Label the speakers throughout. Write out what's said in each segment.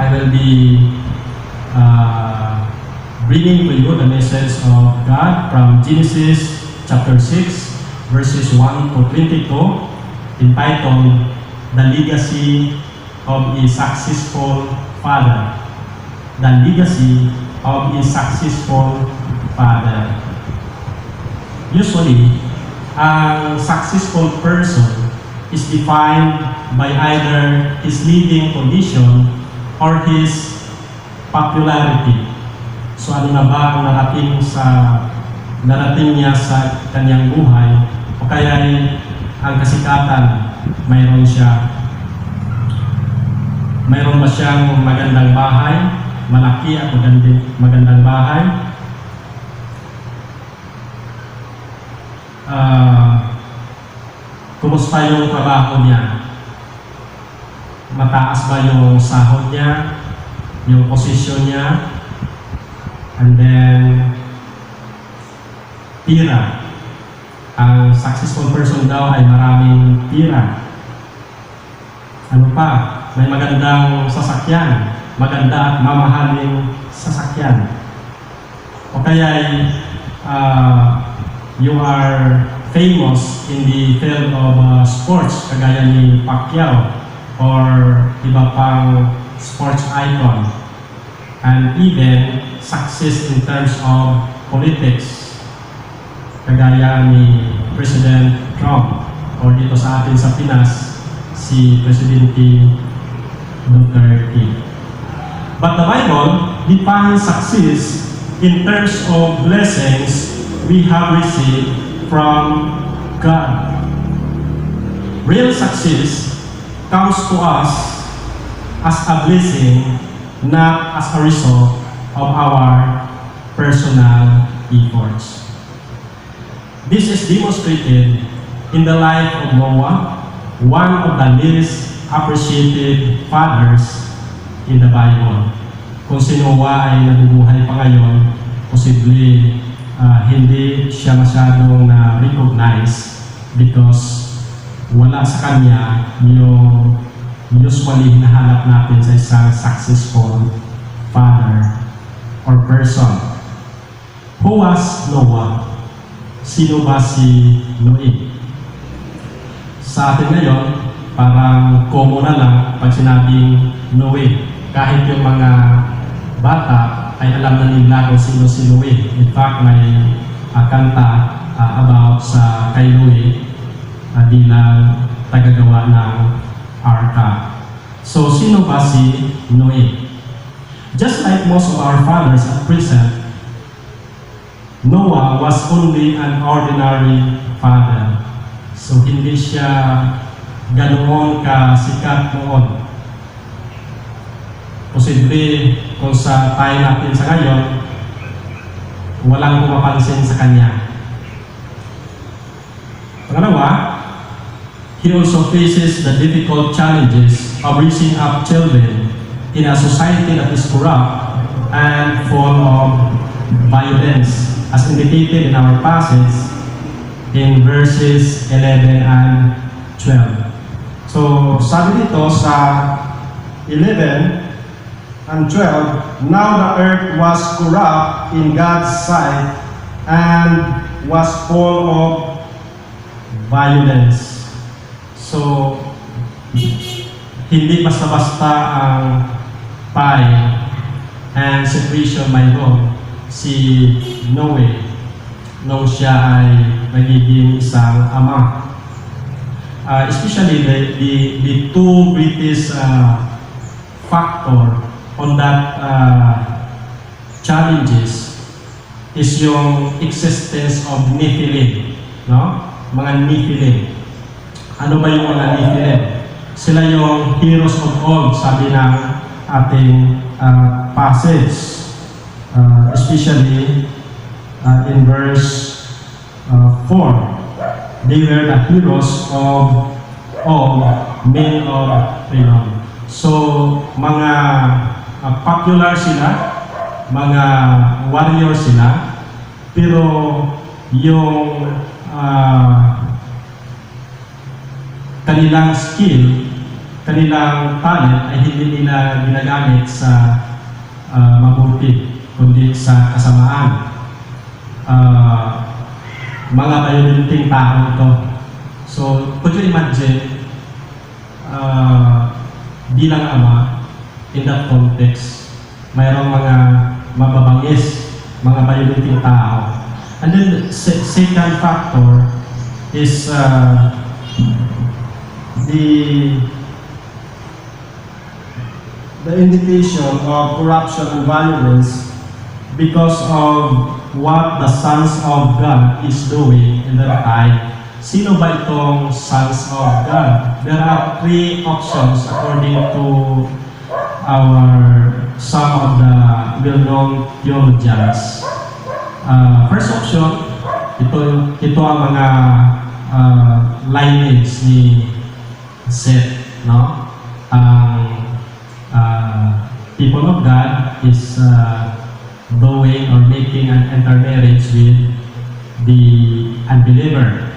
Speaker 1: I will be bringing to you the message of God from Genesis chapter 6, verses 1 to 22, entitled The Legacy of a Successful Father. The Legacy of a Successful Father. Usually, a successful person is defined by either his living condition or his popularity. So ano na ba ang narating niya sa kanyang buhay, o kaya ang kasikatan, mayroon ba siyang magandang bahay, malaki at magandang bahay, kumusta yung trabaho niya, mataas ba yung sahod niya, yung posisyon niya, and then pira. Ang successful person daw ay maraming pira. Ano pa? May magandang sasakyan, maganda at mamahaling sasakyan. O kaya you are famous in the field of sports, kagaya ni Pacquiao or iba pang sports icon, and even success in terms of politics, kagaya ni President Trump or dito sa atin sa Pinas, si Presidente Duterte. But the Bible defines success in terms of blessings we have received from God. Real success comes to us as a blessing, not as a result of our personal efforts. This is demonstrated in the life of Noah, one of the least appreciated fathers in the Bible. Kung si Noah ay nabubuhay pa ngayon, posible hindi siya masyadong na-recognize because wala sa kanya yung usually hinahanap natin sa isang successful father or person. Who was Noah? Sino ba si Noe? Sa atin ngayon, parang common na lang pag sinabing Noe. Kahit yung mga bata ay alam na nila kung sino si Noe. In fact, may kanta about sa kay Noe bilang tagagawa ng arka. So, sino ba si Noe? Just like most of our fathers at present, Noah was only an ordinary father. So, hindi siya ganoon kasikat noon. Posible kung sa tayo natin sa ngayon, walang pumapansin sa kanya. Pangalawa, he also faces the difficult challenges of raising up children in a society that is corrupt and full of violence, as indicated in our passage in verses 11 and 12. So, sabi dito sa 11 and 12, now the earth was corrupt in God's sight and was full of violence. So, hindi basta-basta ang time and situation mayroon si Noe nung siya ay nagiging isang ama. Especially the two greatest factor on that challenges is yung existence of Nephilim, no? Mga Nephilim. Ano ba yung mga Nephilim? Sila yung heroes of old, sabi ng ating passage, especially in verse 4. They were the heroes of all men of renown. So, mga popular sila, mga warrior sila, pero yung kanilang skill kanilang talent ay hindi nila ginagamit sa mabuti, kundi sa kasamaan. Mga violating tao ito. So, could you imagine, bilang ama, in that context, mayroong mga mababangis, mga violating tao. And then, the second factor is the indication of corruption and violence because of what the sons of God is doing in their time. Sino ba itong sons of God? There are three options according to some of the well-known theologians. First option, ito ang mga lineage ni Seth, no? People of God is doing or making an intermarriage with the unbeliever.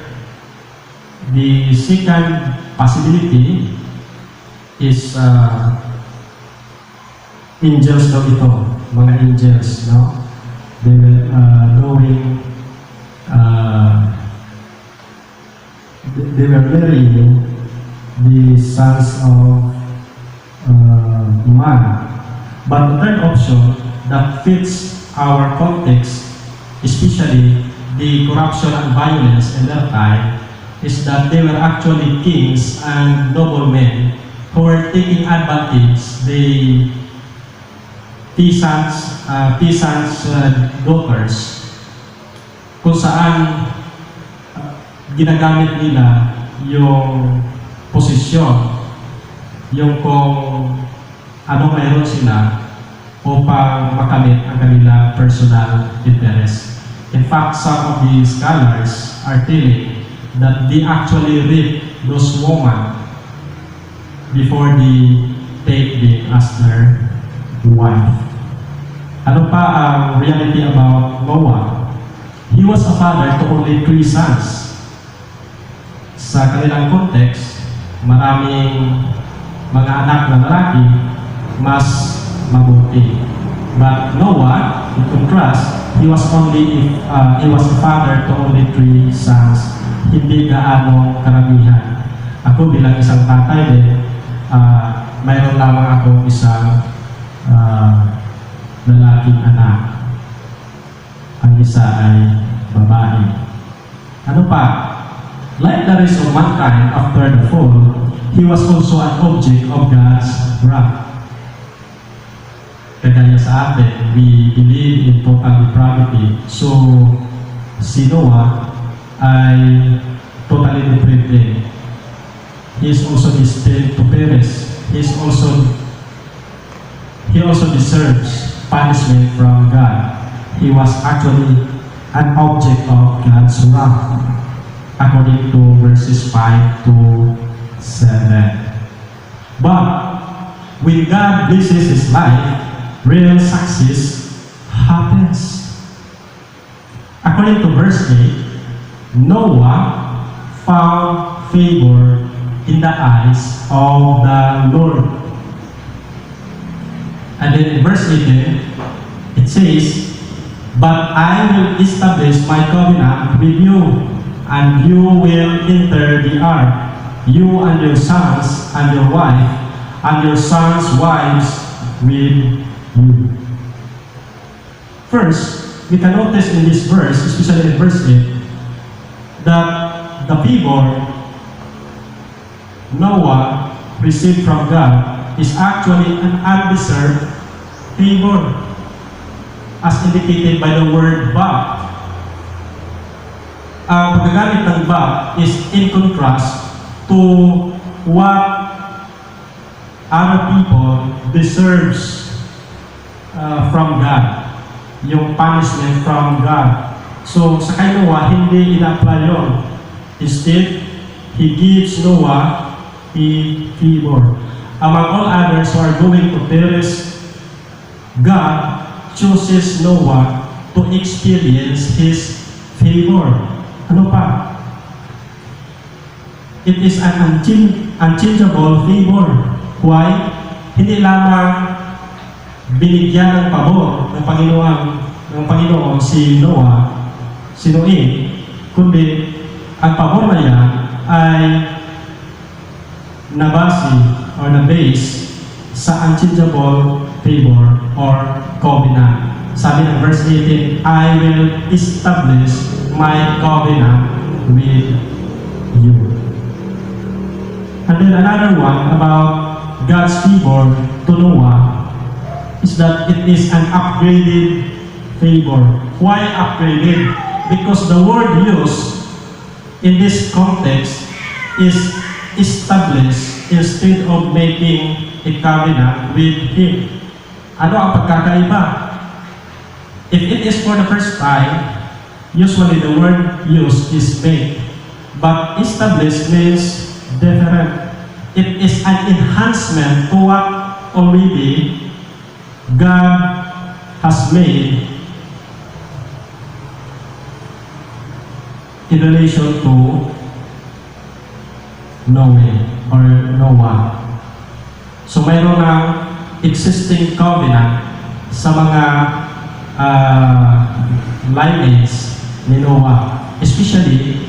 Speaker 1: The second possibility is angels daw ito, mga angels, no? They were they were marrying the sons of man. But the third option that fits our context, especially the corruption and violence in their time, is that they were actually kings and noblemen who were taking advantage the peasants' daughters, kung saan ginagamit nila yung posisyon, yung kung ano mayroon sila upang makamit ang kanilang personal interest. In fact, some of the scholars are telling that they actually rape those women before they take them as their wife. Ano pa ang reality about Noah? He was a father to only 3 sons. Sa kanilang context, maraming mga anak na lalaki, mas mabuti. But Noah, in contrast, he was a father to only 3 sons. Hindi gaano karamihan. Ako bilang isang tatay din, mayroon lamang ako isang lalaking anak. Ang isa ay babae. Ano pa? Like the rest of mankind after the fall, he was also an object of God's wrath. Kagaya sa atin, we believe in total depravity. So, si Noah ay totally depraved din. He is also destined to perish. He also deserves punishment from God. He was actually an object of God's wrath, according to verses 5 to 7. But when God blesses his life, real success happens. According to verse 8, Noah found favor in the eyes of the Lord. And then in verse 18, it says, "But I will establish my covenant with you, and you will enter the ark, you and your sons and your wife, and your sons' wives with you." First, we can notice in this verse, especially in verse 8, that the favor Noah received from God is actually an undeserved favor, as indicated by the word "but." Ang paggagamit ng "but" is in contrast to what other people deserves from God, yung punishment from God. So sa kay Noah, hindi ina-apply yun. Instead, he gives Noah a favor. Among all others who are going to perish, God chooses Noah to experience his favor. Ano pa? It is an unchangeable favor. Why? Hindi lamang binigyan ng pabor ng Panginoon si Noah, si Noe, kundi ang pabor na yan ay nabase or na-base sa unchangeable favor or covenant. Sabi ng verse 18, I will establish my covenant with you. And then another one about God's favor to Noah is that it is an upgraded favor. Why upgraded? Because the word used in this context is established instead of making a covenant with Him. Ano ang pagkakaiba? If it is for the first time, usually the word used is made. But established means different. It is an enhancement to what already God has made in relation to Noah. So mayroon ng existing covenant sa mga lineage ni Noah, especially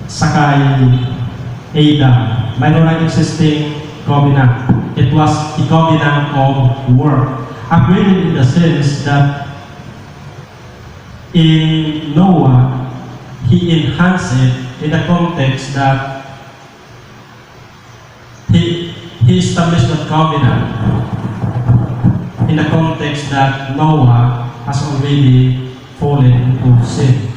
Speaker 1: sa kay Adam. Mayroon ng existing covenant. It was a covenant of work. Upgraded in the sense that in Noah, he enhanced it in the context that he established that covenant in the context that Noah has already fallen into sin.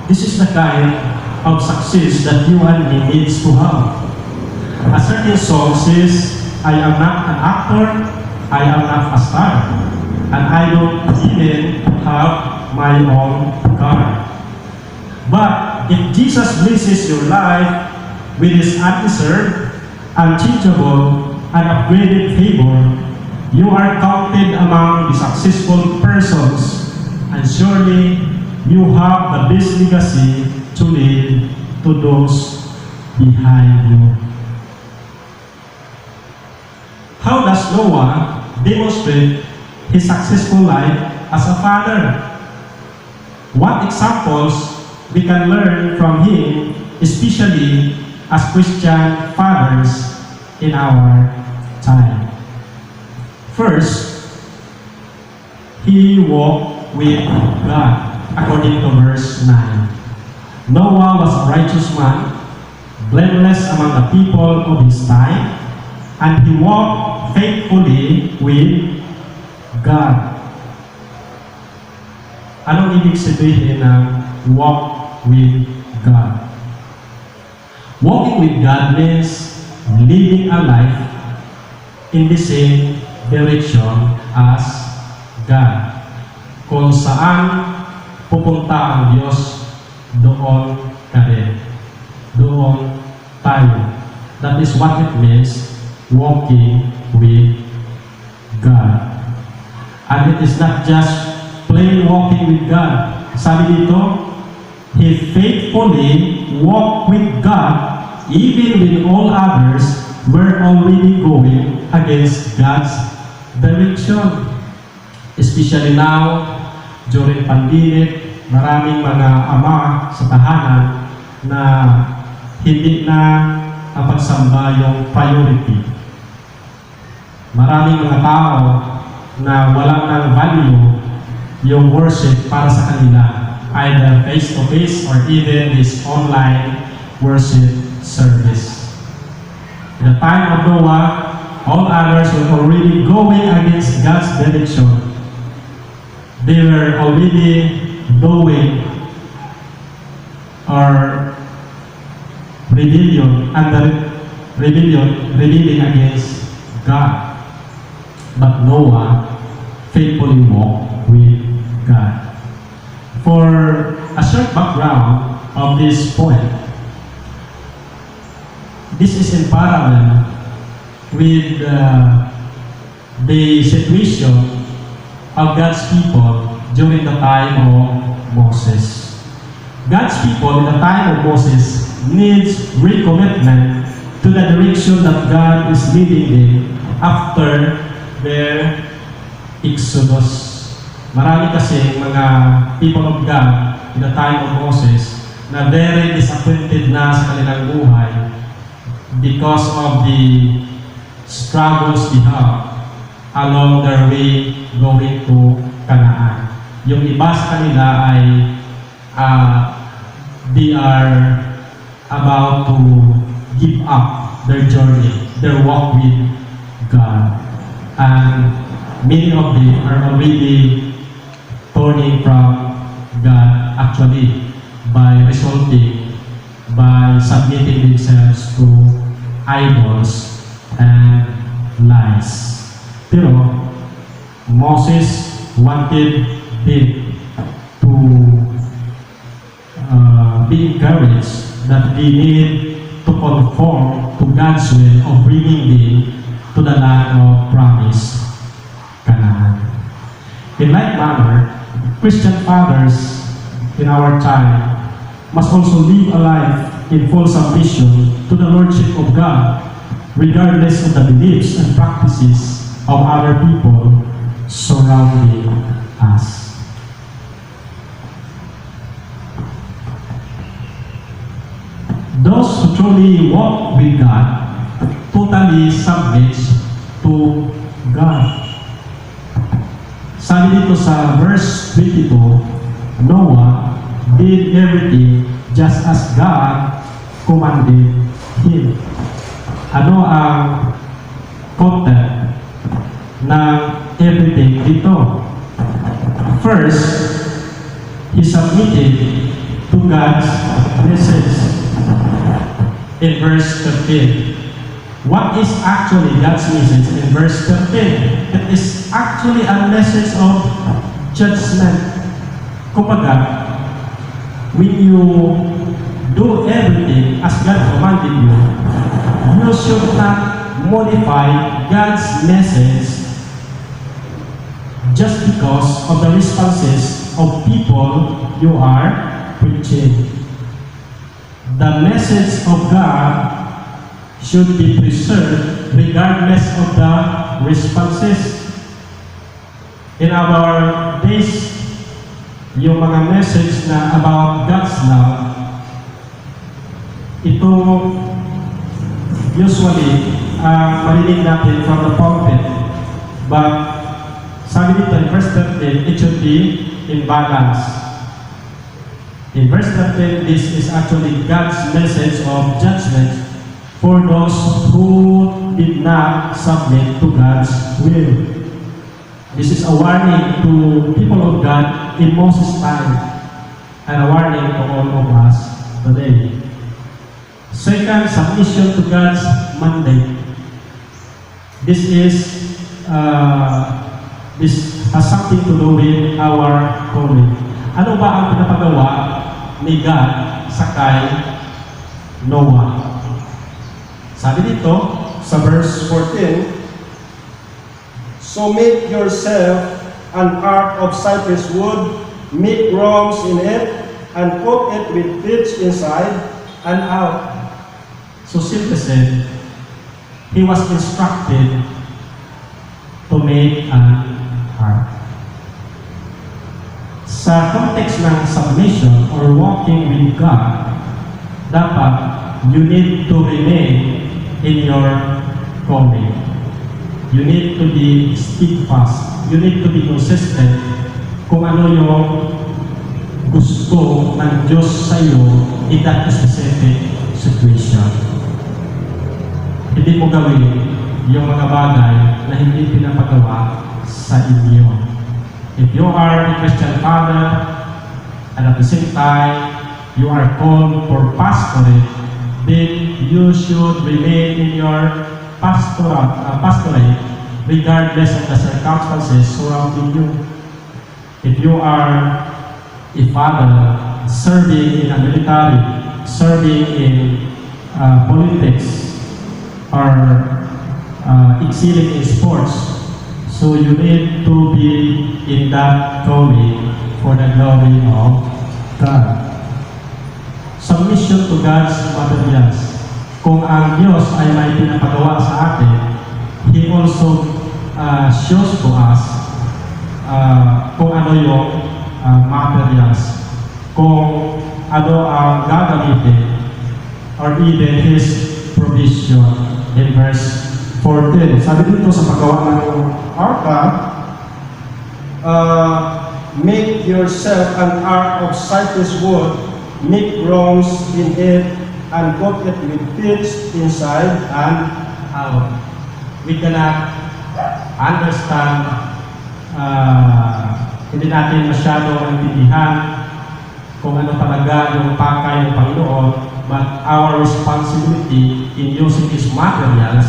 Speaker 1: This is the kind of success that you and me needs to have. A certain song says, I am not an actor, I am not a star, and I don't even have my own car. But if Jesus blesses your life with His undeserved, unchangeable, and upgraded favor, you are counted among the successful persons, and surely you have the best legacy to leave to those behind you. How does Noah demonstrate his successful life as a father? What examples we can learn from him, especially as Christian fathers in our time? First, he walked with God, according to verse 9. Noah was a righteous man, blameless among the people of his time, and he walked faithfully with God. Anong ibig sabihin ng walk with God? Walking with God means living a life in the same direction as God. Kung saan pupunta ang Diyos, doon ka rin. Doon tayo. That is what it means, walking with God. And it is not just plain walking with God. Sabi dito, he faithfully walked with God even when all others were already going against God's direction. Especially now, during pandemic, maraming mga ama sa tahanan na hindi na ang pagsamba yung priority. Maraming mga tao na walang ng value yung worship para sa kanila, either face-to-face or even this online worship service. In the time of Noah, all others were already going against God's direction. They were already doing or rebellion rebelling against God. But Noah faithfully walked with God. For a short background of this point, this is in parallel with the situation of God's people during the time of Moses. God's people in the time of Moses needs recommitment to the direction that God is leading them after their Exodus. Marami kasi mga people of God in the time of Moses na very disappointed na sa kanilang buhay because of the struggles they have along their way going to Canaan. Yung iba sa kanila ay they are about to give up their journey, their walk with God. And many of them are already turning from God actually by submitting themselves to idols and lies. Pero Moses wanted them to be encouraged that they need to conform to God's will of bringing them to the land of promise, Canaan. In like manner, Christian fathers in our time must also live a life in full submission to the Lordship of God, regardless of the beliefs and practices of other people surrounding us. Those who truly walk with God totally submit to God. Sabi dito sa verse 22, Noah did everything just as God commanded him. Ano ang content ng everything dito? First, he submitted to God's message. In verse 13. What is actually God's message in verse 13? It is actually a message of judgment. Kumbaga, when you do everything as God commanded you, you should not modify God's message just because of the responses of people you are preaching. The message of God should be preserved regardless of the responses. In our days, yung mga message na about God's love, ito usually marinig natin from the pulpit, but sabi dito in verse 13, it should be in balance. In verse 13, this is actually God's message of judgment for those who did not submit to God's will. This is a warning to people of God in Moses' time and a warning to all of us today. Second, submission to God's mandate. This has something to do with our calling. Ano ba ang pinapagawa ni God sa kay Noah? Sabi dito sa verse 14, So make yourself an ark of cypress wood, make rungs in it, and put it with pitch inside and out. So simply said, he was instructed to make an ark. Sa context ng submission or walking with God, dapat you need to remain in your calling. You need to be steadfast. You need to be consistent kung ano yung gusto ng Diyos sa iyo in that specific situation. Hindi mo gawin yung mga bagay na hindi pinapagawa sa inyo. If you are a Christian father, and at the same time, you are called for pastorate, then you should remain in your pastorate regardless of the circumstances surrounding you. If you are a father serving in a military, serving in politics, or excelling in sports, So you need to be in that calling for the glory of God. Submission to God's materials. Kung ang Diyos ay may pinapagawa sa atin, He also shows to us kung ano yung materials, kung ano ang gagamitin, or even His provision. In verse 14, sabi dito sa paggawa ng arka, make yourself an ark of cypress wood, make prongs in it, and coat it with pitch inside and out. We cannot understand, hindi natin masyado maintindihan kung ano talaga yung pakay ng Panginoon, but our responsibility in using His materials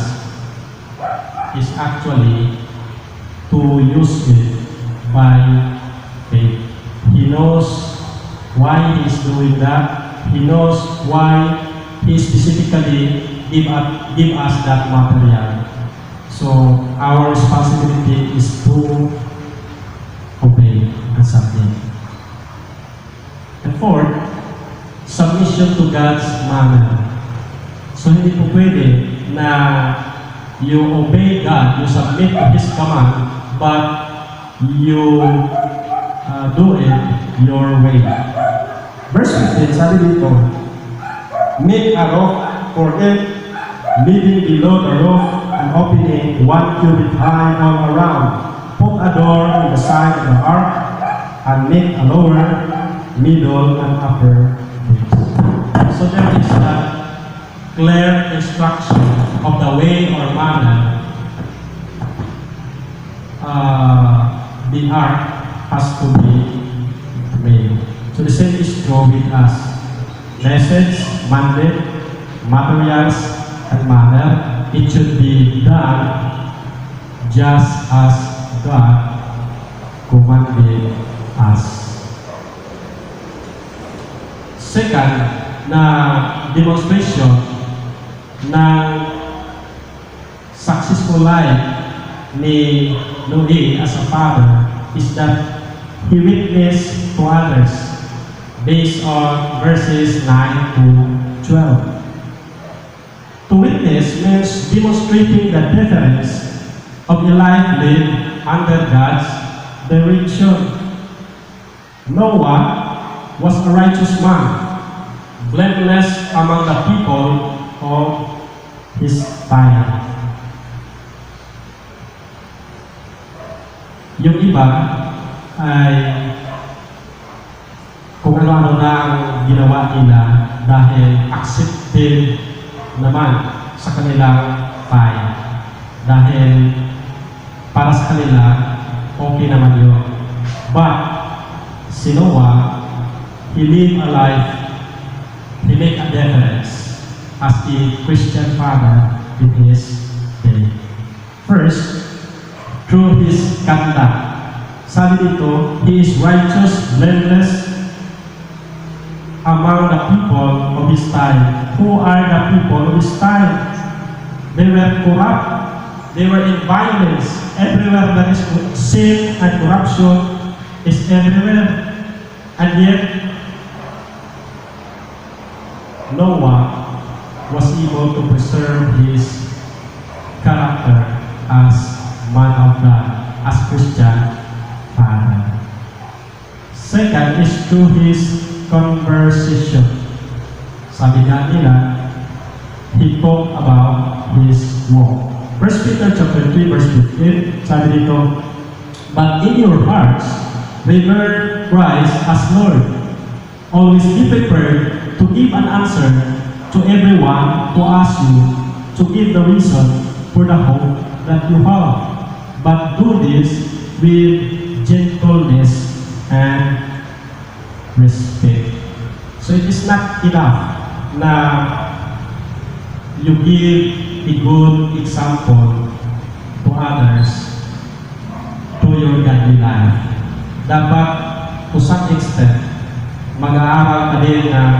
Speaker 1: is actually to use it by faith. He knows why He is doing that. He knows why He specifically give us that material. So our responsibility is to obey and submit. And fourth, submission to God's manner. So hindi po pwede na you obey God, you submit to His command, but you do it your way. Verse 15, sabi dito, make a roof for it, leaving below the roof an opening 1 cubit high all around. Put a door on the side of the ark, and make a lower, middle, and upper base. So there is a clear instruction of the way or manner the ark has to be made. So the same is true with us. Message, mandate, materials, and manner, it should be done just as God commanded us. Second, na demonstration ng successful life ni Noe as a father is that he witnessed to others based on verses 9 to 12. To witness means demonstrating the difference of a life lived under God's direction. Noah was a righteous man, blameless among the people of his time. Yung iba ay kung ano-ano na ang ginawa nila dahil accepted naman sa kanilang time. Dahil para sa kanila, okay naman yun. But si Noah, he lived a life, he made a difference as a Christian father in his day. First, through his conduct. Sabi dito, he is righteous, blameless among the people of his time. Who are the people of his time? They were corrupt. They were in violence. Everywhere there is sin and corruption is everywhere. And yet, Noah was able to preserve his character as man of God, as Christian father. Second is through his conversation. Sabi nga nila, he talked about his walk. 1 Peter chapter 3 verse 15, sabi dito, but in your hearts, revere Christ as Lord. Always be prepared to give an answer to everyone who asks you to give the reason for the hope that you have. But do this with gentleness and respect. So it is not enough na you give a good example to others to your godly life. Dapat to some extent mag-aaral ka din ng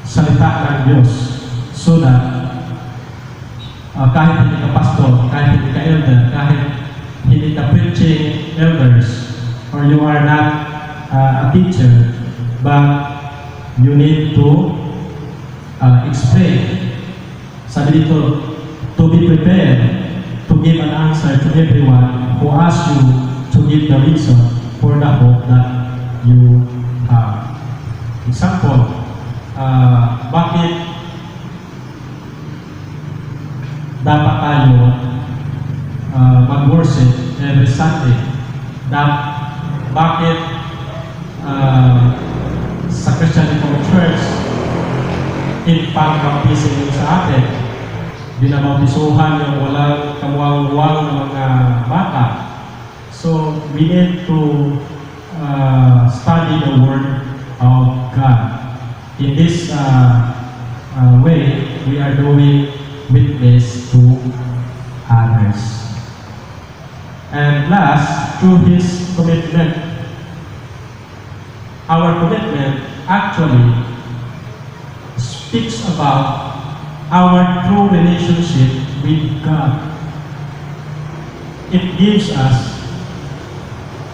Speaker 1: salita ng Diyos so that kahit hindi ka pastor, kahit hindi ka elder, kahit hindi ka preaching elders, or you are not a teacher, but you need to explain. Sabi dito, to be prepared to give an answer to everyone who asks you to give the reason for the hope that you have. Example, bakit dapat tayo mag-worship every Sunday? Bakit sa Christian Reformed Church pang-baptism yung sa atin, binabaptisuhan yung walang kamuwang-uwang ng mga bata. So, we need to study the Word of God. In this way, we are doing witness to others. And last, through His commitment. Our commitment actually speaks about our true relationship with God. It gives us,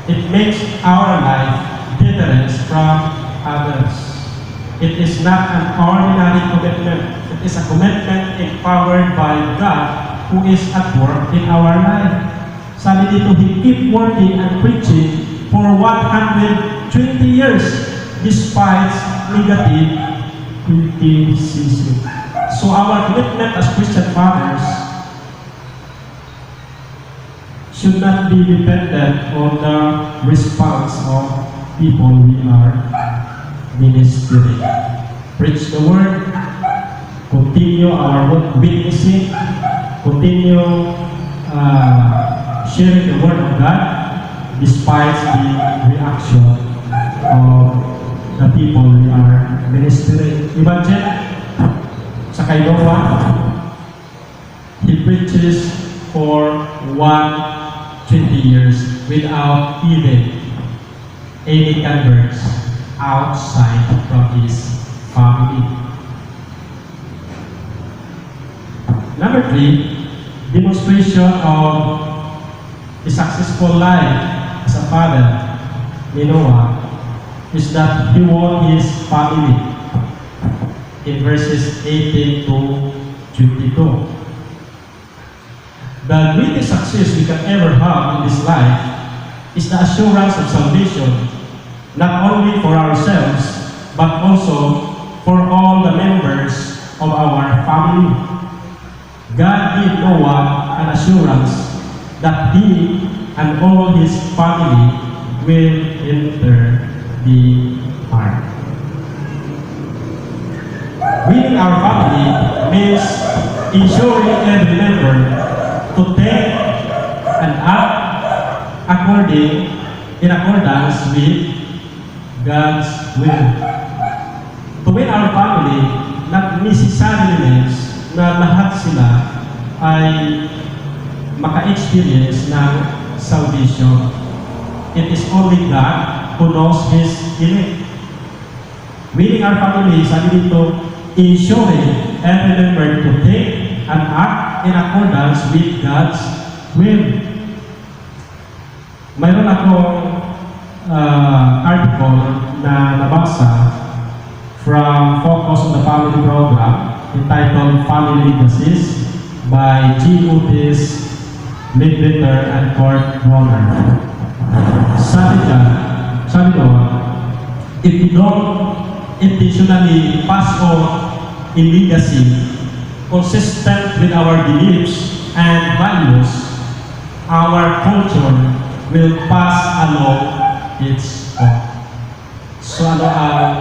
Speaker 1: it makes our life different from others. It is not an ordinary commitment. It is a commitment empowered by God who is at work in our life. Sabi dito, He keep working and preaching for 120 years despite negative criticism. So our commitment as Christian fathers should not be dependent on the response of people we are ministering. Preach the word, continue our witnessing, continue sharing the word of God despite the reaction of the people we are ministering. Imagine, sa kay Noah, he preaches for 120 years without even any converts outside from his family. Number 3, demonstration of a successful life as a father ni Noah is that he won his family in verses 18 to 22. The greatest success we can ever have in this life is the assurance of salvation, not only for ourselves, but also for all the members of our family. God gave Noah an assurance that he and all his family will enter the ark. Winning our family means ensuring every member to take and act in accordance with God's will. To win our family, not necessarily means na lahat sila ay maka-experience ng salvation. It is only God who knows His elect. Winning our family, sabi dito, ensuring every member to take and act in accordance with God's will. Mayroon akong article na nabasa from Focus on the Family program entitled Family Legacies by G. Otis, Midwinter, and Kurt Warner. Sabi daw, if we don't intentionally pass on a legacy consistent with our beliefs and values, our culture will pass along its own. So ano ang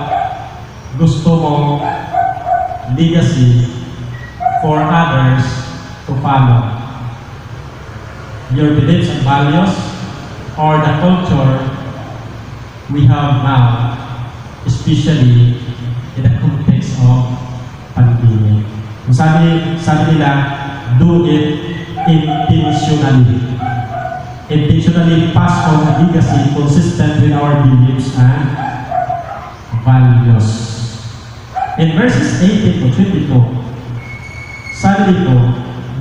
Speaker 1: gusto mong legacy for others to follow? Your beliefs and values or the culture we have now, especially in the context of pandemic. Sabi nila, do it intentionally. Intentionally pass on a legacy consistent with our beliefs and values. In verses 18 to 22, sabi dito,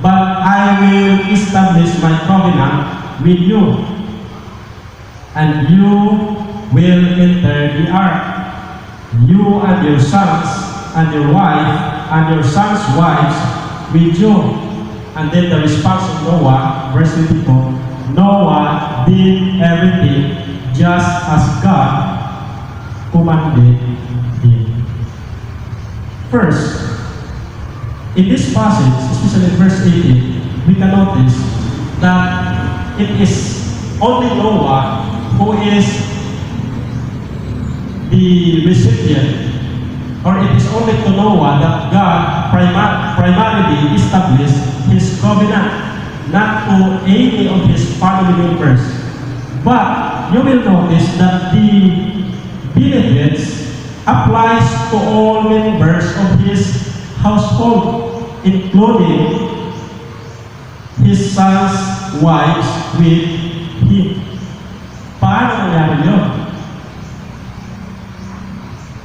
Speaker 1: but I will establish my covenant with you, and you will enter the ark, you and your sons, and your wife, and your sons' wives with you. And then the response of Noah, verse 22, Noah did everything just as God commanded him. First, in this passage, especially in verse 18, we can notice that it is only Noah who is the recipient, or it is only to Noah that God primarily established his covenant, not to any of his family members. But you will notice that the benefits applies to all members of his household, including his sons' wives with him. Paano nangyari yun?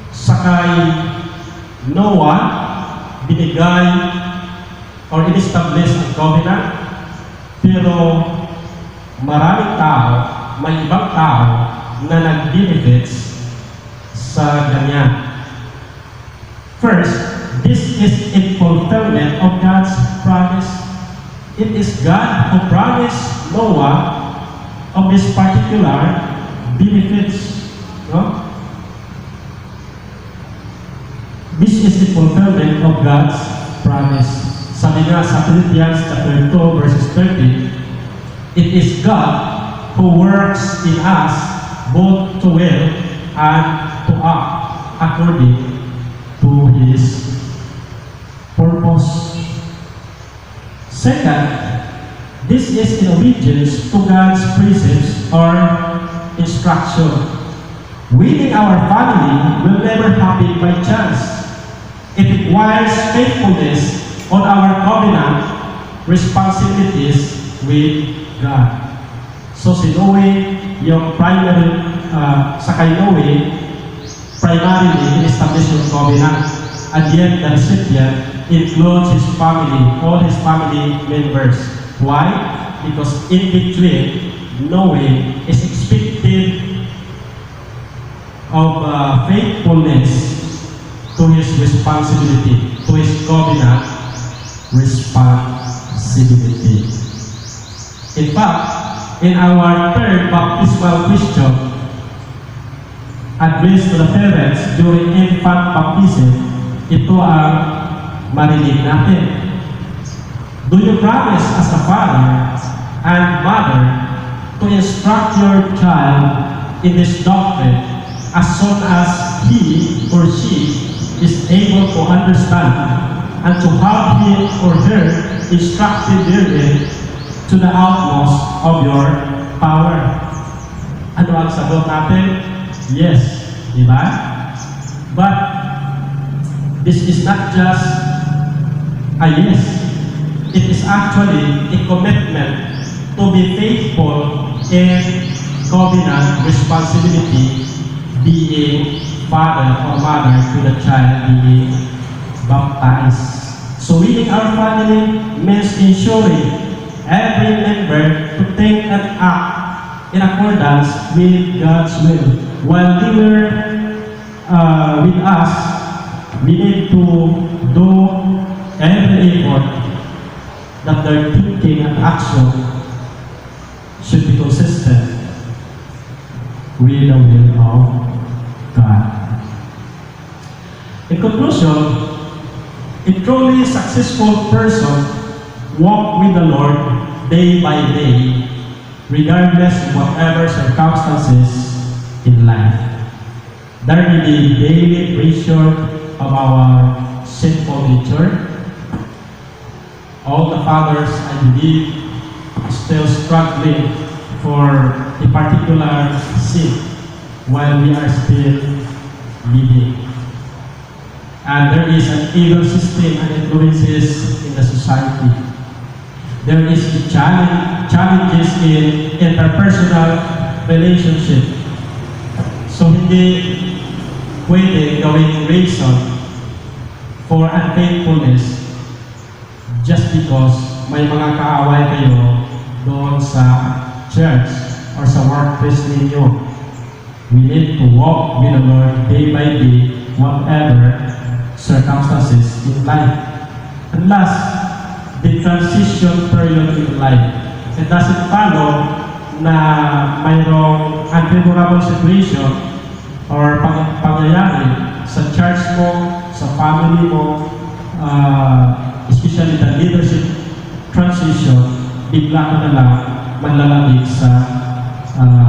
Speaker 1: Sakay Noah, binigay or in-establish ang covenant, pero maraming tao, may ibang tao na nag-benefits sa ganyan. First, this is in fulfillment of God's promise. It is God who promised Noah of this particular benefits. No? This is the fulfillment of God's promise. Sabi nga sa Philippians chapter 2 verses 30, it is God who works in us both to will and to act according to His purpose. Second, this is in obedience to God's precepts or instruction. Winning our family will never happen by chance. It requires faithfulness on our covenant responsibilities with God. So si Noe, yung primary, sa kay Noe, primarily in-establish yung covenant. And yet the recipient includes his family, all his family members. Why? Because in between, Noe is expected of faithfulness to his responsibility, to his covenant responsibility. In fact, in our third baptismal question, addressed to the parents during infant baptism, ito ang marinig natin. Do you promise as a father and mother to instruct your child in this doctrine as soon as he or she is able to understand, and to have him or her instructed therein to the utmost of your power? Ano ang sagot natin? Yes, di ba? But this is not just a yes. It is actually a commitment to be faithful in covenant responsibility, being father or mother to the child being baptized. So winning our family means ensuring every member to think and act in accordance with God's will. While they were with us, we need to do every effort that their thinking and action should be consistent with the will of God. In conclusion, a truly successful person walks with the Lord day by day, regardless of whatever circumstances in life. There may be daily pressure of our sinful nature. All the fathers, I believe, are still struggling for a particular sin while we are still living. And there is an evil system and influences in the society. There is challenges in interpersonal relationship. So hindi pwede gawing reason for unfaithfulness just because may mga kaaway kayo doon sa church or sa workplace ninyo. We need to walk with the Lord day by day, whatever circumstances in life. And last, the transition period in life. It doesn't follow na mayroong unfavorable situation or pangyayari sa church mo, sa family mo, especially the leadership transition, bigla ka na lang manlalamig sa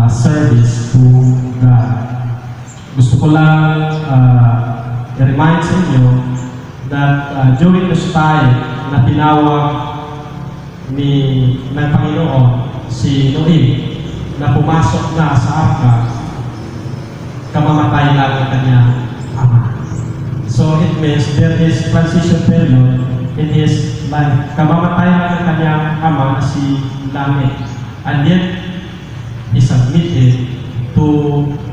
Speaker 1: service to God. Gusto ko lang i-remind sa inyo that during this time na tinawag ng Panginoon si Noe na pumasok na sa arka, kamamatay lang ang kanyang ama. So it means there is transition period in his life. Kamamatay lang ang kanyang ama na si Lamech. And yet, he submitted to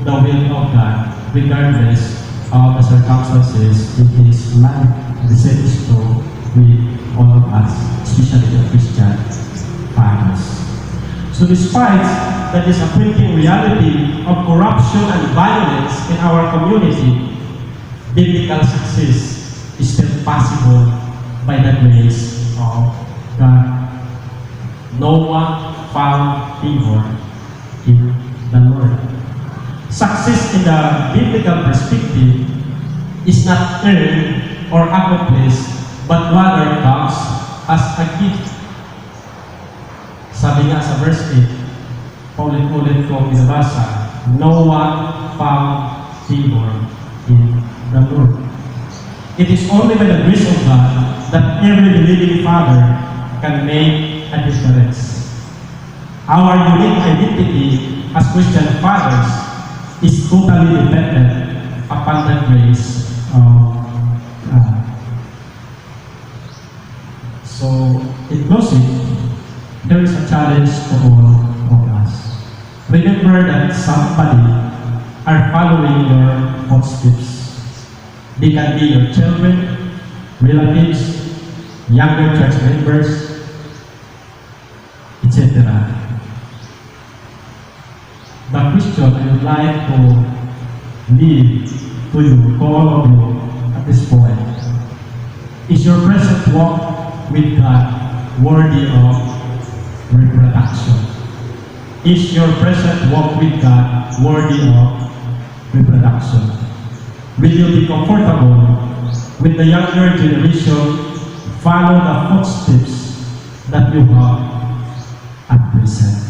Speaker 1: the will of God regardless of the circumstances in his life. The same is true with all of us, especially the Christian fathers. So despite the disappointing reality of corruption and violence in our community, biblical success is still possible by the grace of God. No one found favor in the Lord. Success in the biblical perspective is not earned or accomplished, but rather comes as a gift. Sabi nga sa verse 8, paulit-ulit ko binabasa, no one found favor in the Lord. It is only by the grace of God that every believing father can make a difference. Our unique identity as Christian fathers is totally dependent upon the grace of God. So, in closing, there is a challenge for all of us. Remember that somebody are following your footsteps. They can be your children, relatives, younger church members, etc. The question I would like to leave to you, to all of you at this point, is your present walk with God worthy of reproduction? Is your present walk with God worthy of reproduction? Will you be comfortable with the younger generation follow the footsteps that you have at present?